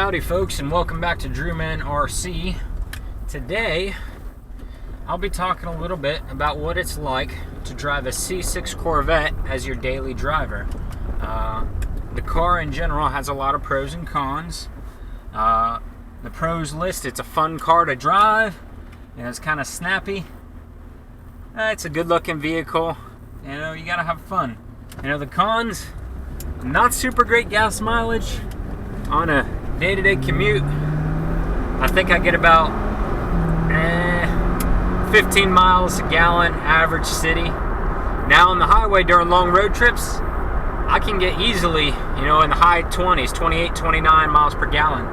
Howdy folks, and welcome back to Drewman RC. Today I'll be talking a little bit about what it's like to drive a C6 Corvette as your daily driver. The car in general has a lot of pros and cons. The pros list: it's a fun car to drive, it's kind of snappy, it's a good looking vehicle, you gotta have fun. The cons: not super great gas mileage on a day-to-day commute. I think I get about 15 miles a gallon average city. Now on the highway during long road trips, I can get easily, in the high 20s, 28, 29 miles per gallon.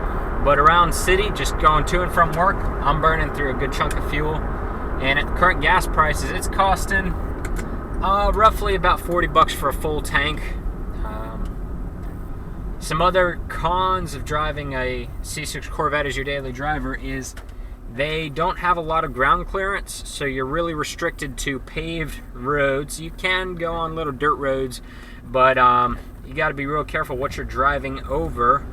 But around city, just going to and from work, I'm burning through a good chunk of fuel. And at current gas prices, it's costing roughly about 40 bucks for a full tank. Some other cons of driving a C6 Corvette as your daily driver is they don't have a lot of ground clearance, so you're really restricted to paved roads. You can go on little dirt roads, but you got to be real careful what you're driving over.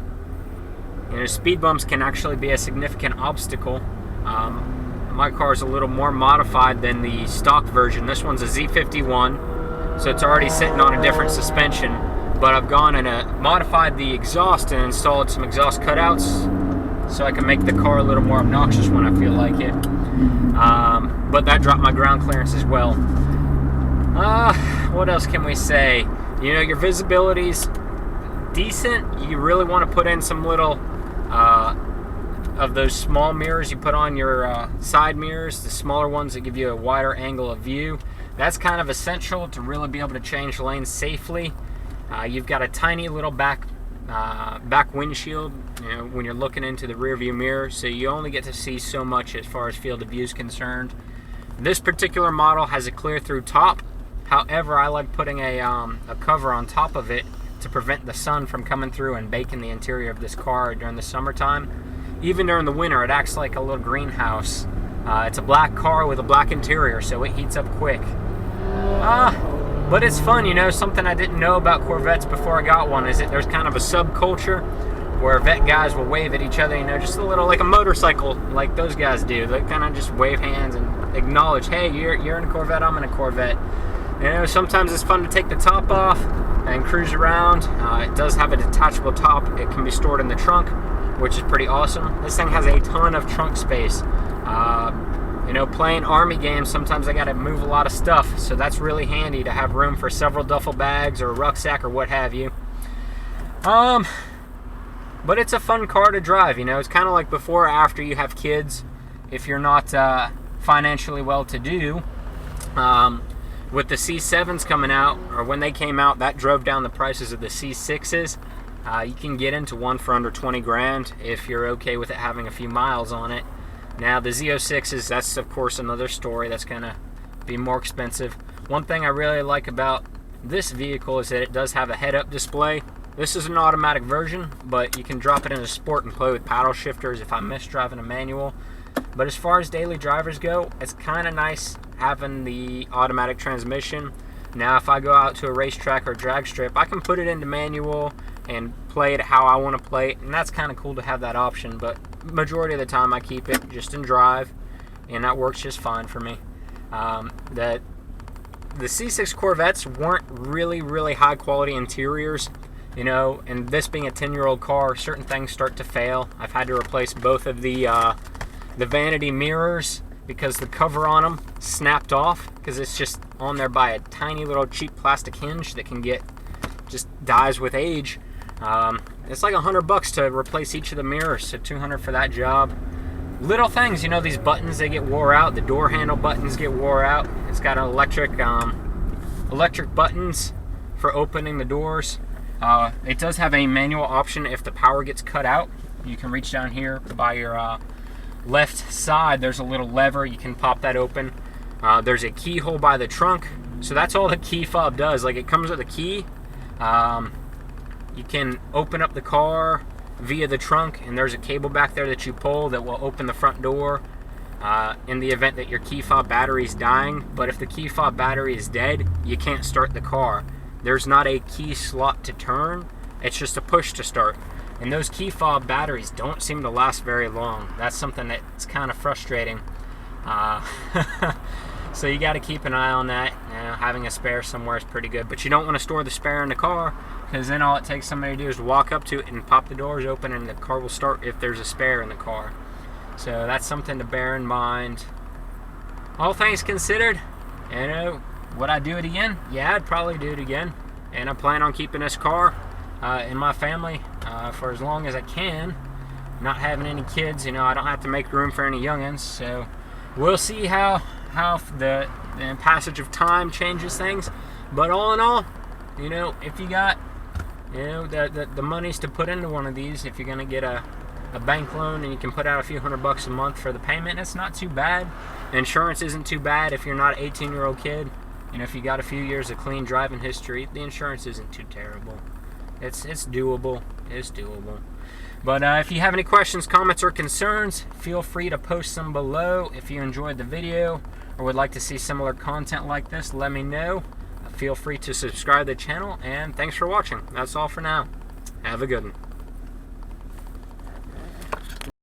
Speed bumps can actually be a significant obstacle. My car is a little more modified than the stock version. This one's a Z51, so it's already sitting on a different suspension. But I've gone and modified the exhaust and installed some exhaust cutouts so I can make the car a little more obnoxious when I feel like it. But that dropped my ground clearance as well. What else can we say? Your visibility's decent. You really want to put in some little of those small mirrors you put on your side mirrors, the smaller ones that give you a wider angle of view. That's kind of essential to really be able to change lanes safely. You've got a tiny little back windshield, when you're looking into the rear view mirror, so you only get to see so much as far as field of view is concerned. This particular model has a clear through top. However, I like putting a cover on top of it to prevent the sun from coming through and baking the interior of this car during the summertime. Even during the winter, it acts like a little greenhouse. It's a black car with a black interior, so it heats up quick. But it's fun, something I didn't know about Corvettes before I got one is that there's kind of a subculture where vet guys will wave at each other, just a little like a motorcycle, like those guys do. They kind of just wave hands and acknowledge, hey, you're in a Corvette, I'm in a Corvette. Sometimes it's fun to take the top off and cruise around. It does have a detachable top. It can be stored in the trunk, which is pretty awesome. This thing has a ton of trunk space. Playing army games, sometimes I gotta move a lot of stuff, so that's really handy to have room for several duffel bags or a rucksack or what have you. But it's a fun car to drive, it's kind of like before or after you have kids, if you're not financially well-to-do. With the C7s coming out, or when they came out, that drove down the prices of the C6s. You can get into one for under 20 grand if you're okay with it having a few miles on it. Now the Z06s, that's of course another story. That's gonna be more expensive. One thing I really like about this vehicle is that it does have a head-up display. This is an automatic version, but you can drop it into sport and play with paddle shifters if I miss driving a manual. But as far as daily drivers go, it's kind of nice having the automatic transmission. Now if I go out to a racetrack or drag strip, I can put it into manual and play it how I want to play it, and that's kind of cool to have that option. But majority of the time I keep it just in drive, and that works just fine for me. The C6 Corvettes weren't really high quality interiors, and this being a 10-year-old car, certain things start to fail. I've had to replace both of the vanity mirrors because the cover on them snapped off, because it's just on there by a tiny little cheap plastic hinge that can just dies with age. It's like $100 to replace each of the mirrors, so $200 for that job. Little things, these buttons, they get wore out. The door handle buttons get wore out. It's got an electric buttons for opening the doors. It does have a manual option if the power gets cut out. You can reach down here by your left side. There's a little lever. You can pop that open. There's a keyhole by the trunk, so that's all the key fob does. Like, it comes with a key. You can open up the car via the trunk, and there's a cable back there that you pull that will open the front door in the event that your key fob battery is dying. But if the key fob battery is dead, you can't start the car. There's not a key slot to turn. It's just a push to start. And those key fob batteries don't seem to last very long. That's something that's kind of frustrating. So you got to keep an eye on that. Having a spare somewhere is pretty good, but you don't want to store the spare in the car, because then all it takes somebody to do is walk up to it and pop the doors open, and the car will start if there's a spare in the car. So that's something to bear in mind. All things considered, would I do it again? Yeah, I'd probably do it again. And I plan on keeping this car in my family for as long as I can. Not having any kids, I don't have to make room for any youngins. So we'll see how the passage of time changes things. But all in all, if you got the monies to put into one of these, if you're going to get a bank loan and you can put out a few $100 a month for the payment, it's not too bad. Insurance isn't too bad if you're not an 18-year-old kid. If you got a few years of clean driving history, the insurance isn't too terrible. It's doable. It's doable. But if you have any questions, comments, or concerns, feel free to post them below. If you enjoyed the video or would like to see similar content like this, let me know. Feel free to subscribe to the channel, and thanks for watching. That's all for now. Have a good one.